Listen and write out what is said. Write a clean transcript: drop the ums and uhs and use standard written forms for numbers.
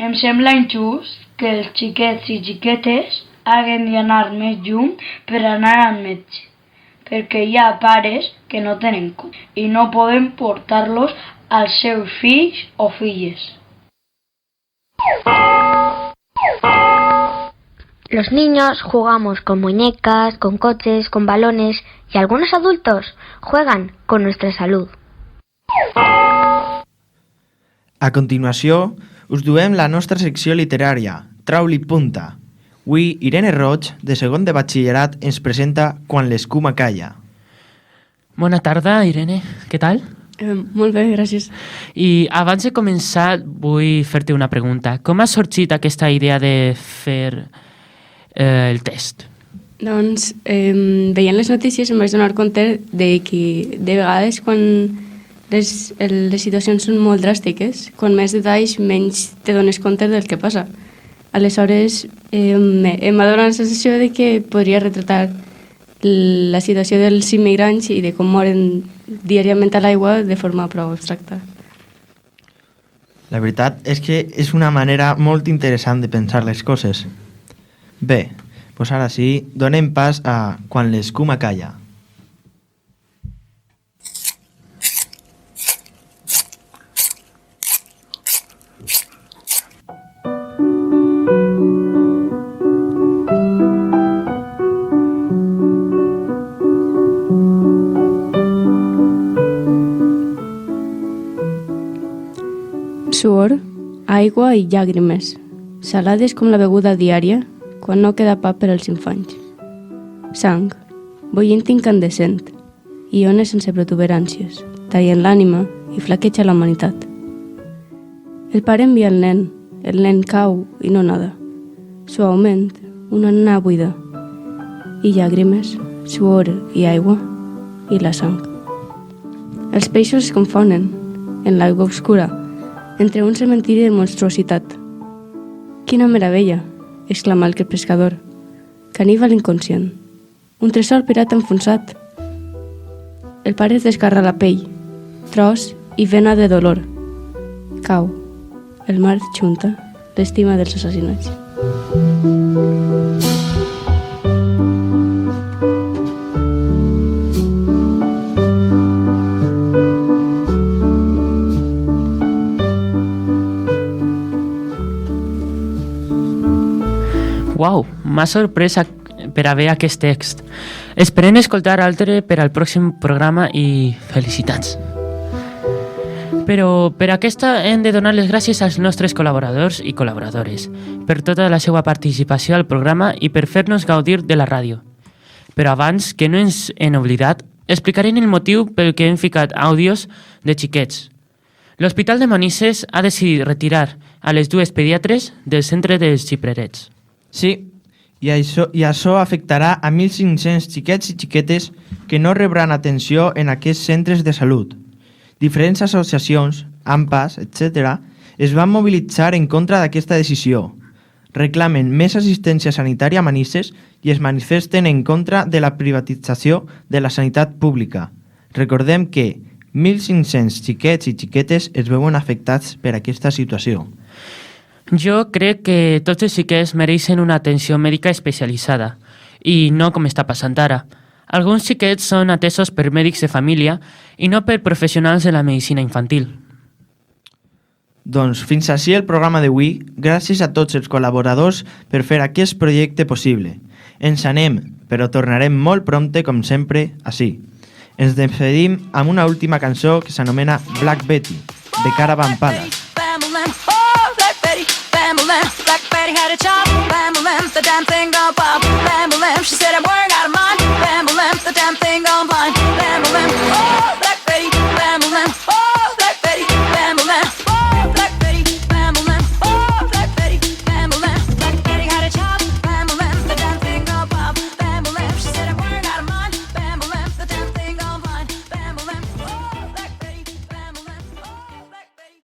Em sembla injust que els xiquets i xiquetes hagin d'anar més lluny per anar al metge, perquè hi ha pares que no tenen cotxe i no poden portar-los als seus fills o filles. Los niños jugamos con muñecas, con coches, con balones y algunos adultos juegan con nuestra salud. A continuació, us duem la nostra secció literària, Trauli Punta. Avui, Irene Roig, de segon de batxillerat, ens presenta Quan l'escuma calla. Bona tarda, Irene. Què tal? Molt bé, gràcies. I abans de començar, vull fer-te una pregunta. Com ha sorgit aquesta idea de fer el test? Doncs, veient les notícies em vaig donar compte de que de vegades quan les situacions són molt dràstiques, quan més detalls menys te dones compte del que passa. Aleshores, m'ha donat la sensació de que podria retratar la situació dels immigrants i de com moren diàriament a l'aigua de forma prou abstracta. La veritat és que és una manera molt interessant de pensar les coses. Bé, doncs ara sí, donem pas a Quan l'escuma calla. Suor, aigua i llàgrimes, salades com la beguda diària quan no queda pa per als infants. Sang, bullint incandescent, iones sense protuberàncies, tallen l'ànima i flaqueja la humanitat. El pare envia el nen cau i no nada. Suaument, una nana buida. I llàgrimes, suor i aigua, i la sang. Els peixos es confonen, en l'aigua obscura, entre un cementiri de monstruositat. Quina meravella, exclama el pescador. Caníbal inconscient. Un tresor pirata enfonsat. El pare es desgarra la pell, tros i vena de dolor. Cau. El mar junta l'estima dels assassinats. Uau, m'ha sorprès per haver aquest text. Esperem escoltar altre per al pròxim programa i felicitats. Però per aquesta hem de donar les gràcies als nostres col·laboradors i col·laboradores per tota la seva participació al programa i per fer-nos gaudir de la ràdio. Però abans, que no ens hem oblidat, explicarem el motiu pel que hem ficat àudios de xiquets. L'Hospital de Manises ha decidit retirar a les dues pediatres del centre dels xiprerets. Sí, i això afectarà a 1.500 xiquets i xiquetes que no rebran atenció en aquests centres de salut. Diferents associacions, AMPAs, etc., es van mobilitzar en contra d'aquesta decisió. Reclamen més assistència sanitària a Manises i es manifesten en contra de la privatització de la sanitat pública. Recordem que 1.500 xiquets i xiquetes es veuen afectats per aquesta situació. Jo crec que tots els xiquets mereixen una atenció mèdica especialitzada i no com està passant ara. Alguns xiquets són atesos per mèdics de família i no per professionals de la medicina infantil. Doncs fins així el programa d'avui. Gràcies a tots els col·laboradors per fer aquest projecte possible. Ens anem, però tornarem molt prompte, com sempre, ací. Ens despedim amb una última cançó que s'anomena Black Betty, de Caravan Palace. Black Betty had a chop, bam-a-lam, the damn thing gone pop, bam-a-lam, she said I'm worried out of mind, bam-a-lam, the damn thing gone blind, bam-a-lam, oh, Black Betty, bam-a-lam.